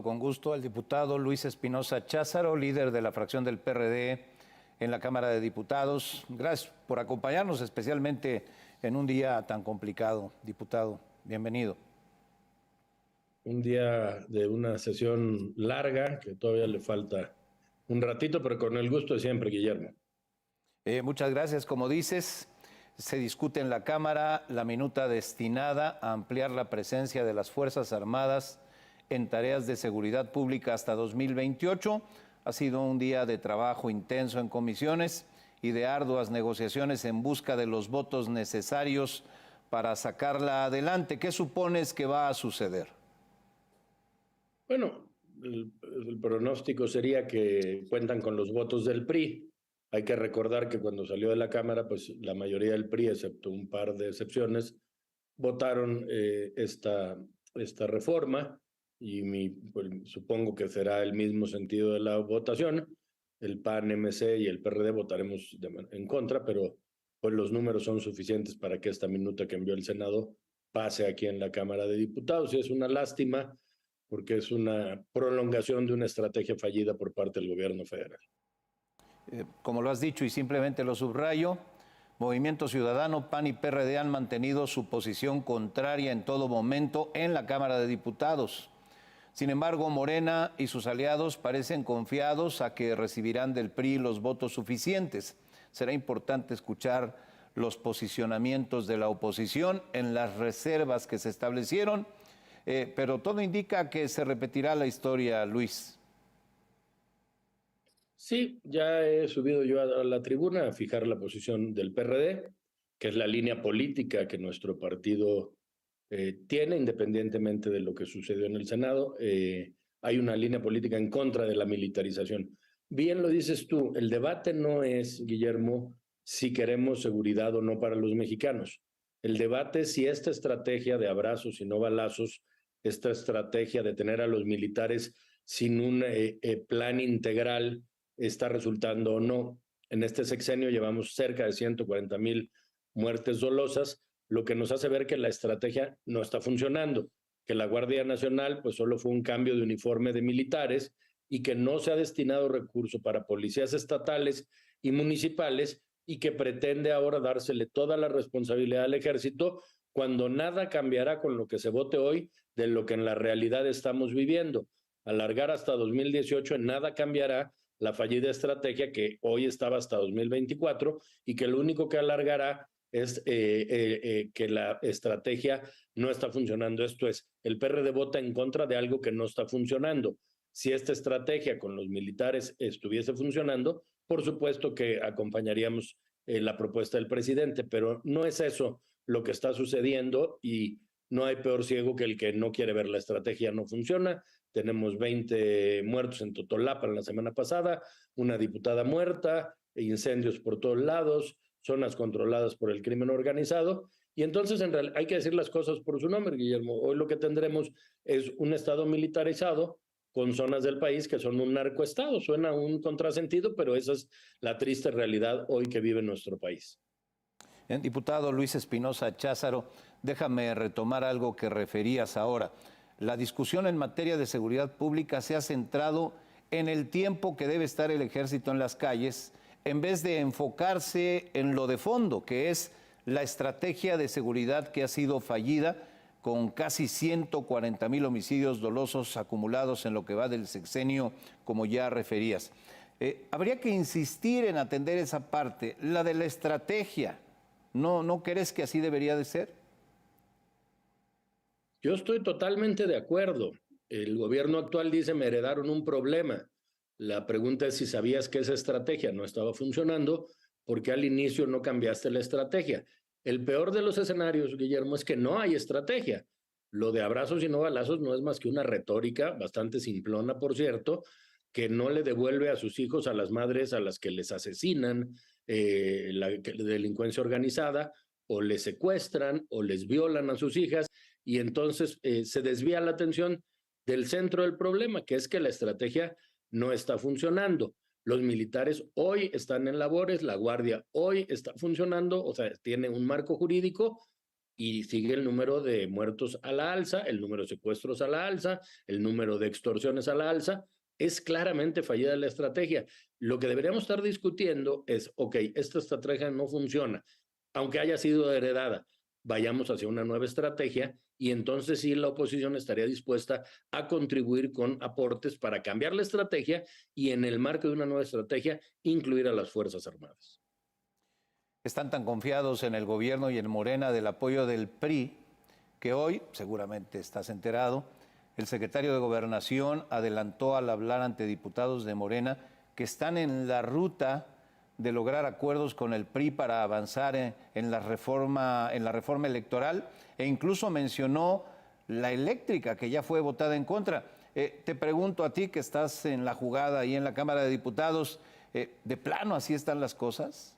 Con gusto al diputado Luis Espinosa Cházaro, líder de la fracción del PRD en la Cámara de Diputados. Gracias por acompañarnos, especialmente en un día tan complicado. Diputado, bienvenido. Un día de una sesión larga, que todavía le falta un ratito, pero con el gusto de siempre, Guillermo. Muchas gracias. Como dices, se discute en la Cámara la minuta destinada a ampliar la presencia de las Fuerzas Armadas en tareas de seguridad pública hasta 2028. Ha sido un día de trabajo intenso en comisiones y de arduas negociaciones en busca de los votos necesarios para sacarla adelante. ¿Qué supones que va a suceder? Bueno, el pronóstico sería que cuentan con los votos del PRI. Hay que recordar que cuando salió de la Cámara, pues la mayoría del PRI, excepto un par de excepciones, votaron esta reforma y pues, supongo que será el mismo sentido de la votación. El PAN, MC y el PRD votaremos en contra, pero pues los números son suficientes para que esta minuta que envió el Senado pase aquí en la Cámara de Diputados. Y es una lástima porque es una prolongación de una estrategia fallida por parte del gobierno federal. Como lo has dicho y simplemente lo subrayo, Movimiento Ciudadano, PAN y PRD han mantenido su posición contraria en todo momento en la Cámara de Diputados. Sin embargo, Morena y sus aliados parecen confiados a que recibirán del PRI los votos suficientes. Será importante escuchar los posicionamientos de la oposición en las reservas que se establecieron, pero todo indica que se repetirá la historia, Luis. Sí, ya he subido yo a la tribuna a fijar la posición del PRD, que es la línea política que nuestro partido tiene, independientemente de lo que sucedió en el Senado. Hay una línea política en contra de la militarización. Bien lo dices tú, el debate no es, Guillermo, si queremos seguridad o no para los mexicanos. El debate es si esta estrategia de abrazos y no balazos, esta estrategia de tener a los militares sin un plan integral, está resultando o no. En este sexenio llevamos cerca de 140,000 muertes dolosas, lo que nos hace ver que la estrategia no está funcionando, que la Guardia Nacional pues solo fue un cambio de uniforme de militares y que no se ha destinado recurso para policías estatales y municipales y que pretende ahora dársele toda la responsabilidad al ejército cuando nada cambiará con lo que se vote hoy de lo que en la realidad estamos viviendo. Alargar hasta 2018 en nada cambiará la fallida estrategia que hoy estaba hasta 2024 y que lo único que alargará es que la estrategia no está funcionando. Esto es, el PRD vota en contra de algo que no está funcionando. Si esta estrategia con los militares estuviese funcionando, por supuesto que acompañaríamos la propuesta del presidente, pero no es eso lo que está sucediendo y no hay peor ciego que el que no quiere ver la estrategia no funciona. Tenemos 20 muertos en Totolapa la semana pasada, una diputada muerta, incendios por todos lados, zonas controladas por el crimen organizado. Y entonces en realidad hay que decir las cosas por su nombre, Guillermo. Hoy lo que tendremos es un estado militarizado con zonas del país que son un narcoestado. Suena un contrasentido, pero esa es la triste realidad hoy que vive nuestro país. Diputado Luis Espinosa Cházaro, déjame retomar algo que referías ahora. La discusión en materia de seguridad pública se ha centrado en el tiempo que debe estar el ejército en las calles, en vez de enfocarse en lo de fondo, que es la estrategia de seguridad que ha sido fallida, con casi 140,000 homicidios dolosos acumulados en lo que va del sexenio, como ya referías. Habría que insistir en atender esa parte, la de la estrategia. ¿No crees que así debería de ser? Yo estoy totalmente de acuerdo. El gobierno actual dice me heredaron un problema. La pregunta es si sabías que esa estrategia no estaba funcionando, ¿por qué al inicio no cambiaste la estrategia? El peor de los escenarios, Guillermo, es que no hay estrategia. Lo de abrazos y no balazos no es más que una retórica bastante simplona, por cierto, que no le devuelve a sus hijos a las madres a las que les asesinan la delincuencia organizada, o les secuestran o les violan a sus hijas, y entonces se desvía la atención del centro del problema, que es que la estrategia no está funcionando. Los militares hoy están en labores, la Guardia hoy está funcionando, o sea, tiene un marco jurídico, y sigue el número de muertos a la alza, el número de secuestros a la alza, el número de extorsiones a la alza. Es claramente fallida la estrategia. Lo que deberíamos estar discutiendo es, ok, esta estrategia no funciona, aunque haya sido heredada, vayamos hacia una nueva estrategia y entonces sí la oposición estaría dispuesta a contribuir con aportes para cambiar la estrategia y en el marco de una nueva estrategia incluir a las Fuerzas Armadas. Están tan confiados en el gobierno y en Morena del apoyo del PRI que hoy, seguramente estás enterado, el secretario de Gobernación adelantó al hablar ante diputados de Morena que están en la ruta de lograr acuerdos con el PRI para avanzar en la reforma electoral e incluso mencionó la eléctrica que ya fue votada en contra. Te pregunto a ti que estás en la jugada y en la Cámara de Diputados, ¿de plano así están las cosas?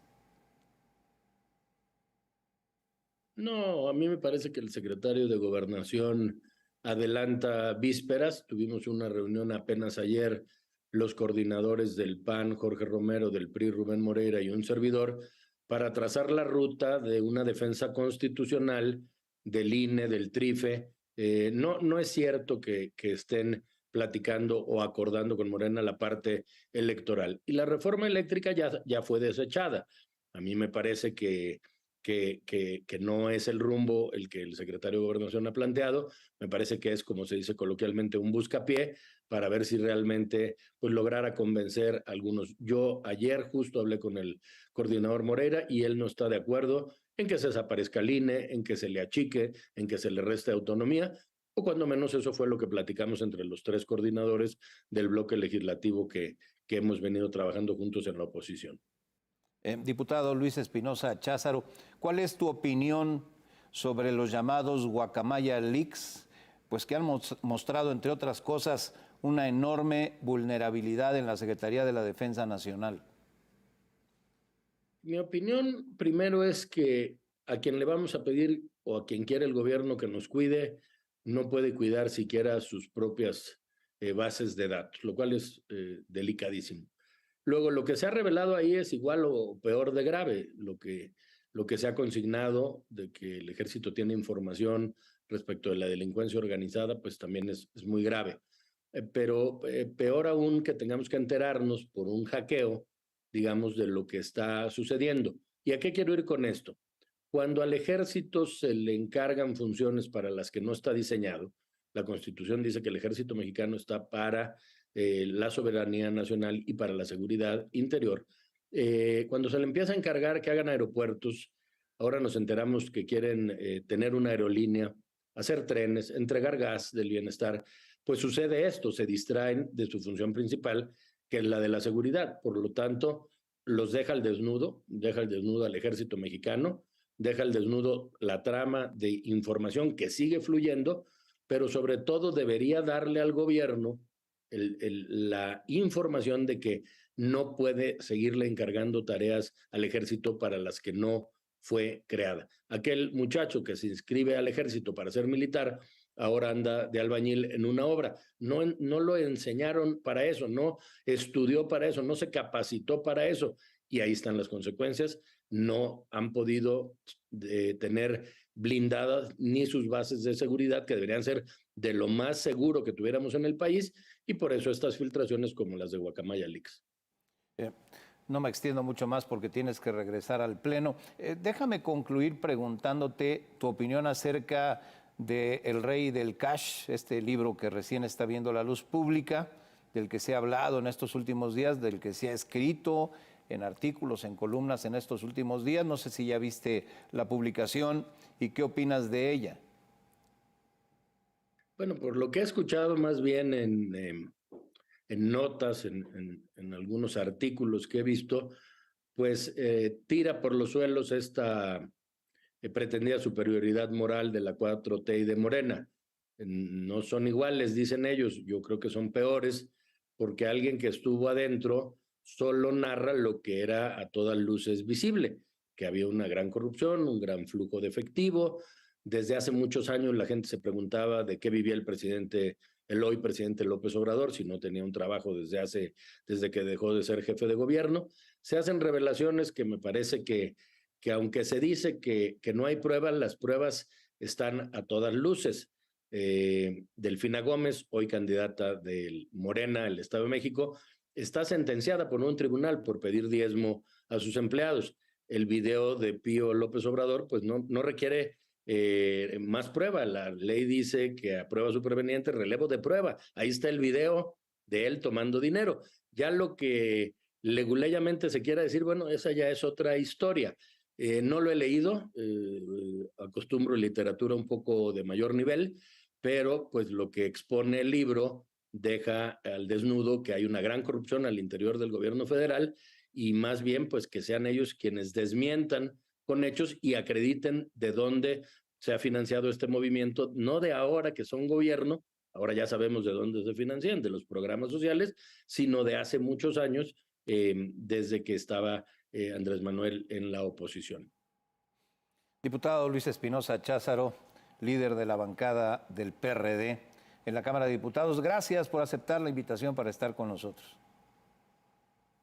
No, a mí me parece que el secretario de Gobernación adelanta vísperas. Tuvimos una reunión apenas ayer, los coordinadores del PAN, Jorge Romero, del PRI, Rubén Moreira y un servidor, para trazar la ruta de una defensa constitucional del INE, del TRIFE. No es cierto que estén platicando o acordando con Morena la parte electoral. Y la reforma eléctrica ya fue desechada. A mí me parece que no es el rumbo el que el secretario de Gobernación ha planteado. Me parece que es, como se dice coloquialmente, un buscapié para ver si realmente pues, lograra convencer a algunos. Yo ayer justo hablé con el coordinador Moreira y él no está de acuerdo en que se desaparezca el INE, en que se le achique, en que se le reste autonomía, o cuando menos eso fue lo que platicamos entre los tres coordinadores del bloque legislativo que hemos venido trabajando juntos en la oposición. Diputado Luis Espinosa Cházaro, ¿cuál es tu opinión sobre los llamados Guacamaya Leaks? Pues que han mostrado, entre otras cosas, una enorme vulnerabilidad en la Secretaría de la Defensa Nacional. Mi opinión primero es que a quien le vamos a pedir o a quien quiere el gobierno que nos cuide, no puede cuidar siquiera sus propias bases de datos, lo cual es delicadísimo. Luego, lo que se ha revelado ahí es igual o peor de grave. Lo que se ha consignado de que el ejército tiene información respecto de la delincuencia organizada, pues también es muy grave. Pero peor aún que tengamos que enterarnos por un hackeo, digamos, de lo que está sucediendo. ¿Y a qué quiero ir con esto? Cuando al ejército se le encargan funciones para las que no está diseñado, la Constitución dice que el ejército mexicano está para la soberanía nacional y para la seguridad interior. Cuando se le empieza a encargar que hagan aeropuertos, ahora nos enteramos que quieren tener una aerolínea, hacer trenes, entregar gas del bienestar, pues sucede esto, se distraen de su función principal, que es la de la seguridad. Por lo tanto, los deja al desnudo al ejército mexicano, deja al desnudo la trama de información que sigue fluyendo, pero sobre todo debería darle al gobierno la información de que no puede seguirle encargando tareas al ejército para las que no fue creada. Aquel muchacho que se inscribe al ejército para ser militar, ahora anda de albañil en una obra. No lo enseñaron para eso, no estudió para eso, no se capacitó para eso. Y ahí están las consecuencias. No han podido tener blindadas ni sus bases de seguridad, que deberían ser de lo más seguro que tuviéramos en el país, y por eso estas filtraciones como las de Guacamaya Leaks. No me extiendo mucho más porque tienes que regresar al Pleno. Déjame concluir preguntándote tu opinión acerca de El Rey del Cash, este libro que recién está viendo la luz pública, del que se ha hablado en estos últimos días, del que se ha escrito en artículos, en columnas en estos últimos días. No sé si ya viste la publicación y qué opinas de ella. Bueno, por lo que he escuchado más bien en notas, en algunos artículos que he visto, pues tira por los suelos esta pretendida superioridad moral de la 4T y de Morena. No son iguales, dicen ellos, yo creo que son peores, porque alguien que estuvo adentro solo narra lo que era a todas luces visible, que había una gran corrupción, un gran flujo de efectivo. Desde hace muchos años la gente se preguntaba de qué vivía el hoy presidente López Obrador, si no tenía un trabajo desde que dejó de ser jefe de gobierno. Se hacen revelaciones que me parece que que aunque se dice que no hay pruebas, las pruebas están a todas luces. Delfina Gómez, hoy candidata del Morena, el Estado de México, está sentenciada por un tribunal por pedir diezmo a sus empleados. El video de Pío López Obrador pues no requiere más prueba. La ley dice que a prueba superveniente, relevo de prueba. Ahí está el video de él tomando dinero. Ya lo que leguleyamente se quiera decir, bueno, esa ya es otra historia. No lo he leído, acostumbro literatura un poco de mayor nivel, pero pues lo que expone el libro deja al desnudo que hay una gran corrupción al interior del gobierno federal y más bien pues que sean ellos quienes desmientan con hechos y acrediten de dónde se ha financiado este movimiento, no de ahora que son gobierno, ahora ya sabemos de dónde se financian, de los programas sociales, sino de hace muchos años, desde que estaba Andrés Manuel en la oposición. Diputado Luis Espinosa Cházaro, líder de la bancada del PRD en la Cámara de Diputados, gracias por aceptar la invitación para estar con nosotros.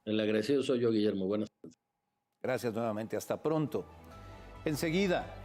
El agradecido soy yo, Guillermo. Buenas tardes. Gracias nuevamente, hasta pronto. Enseguida,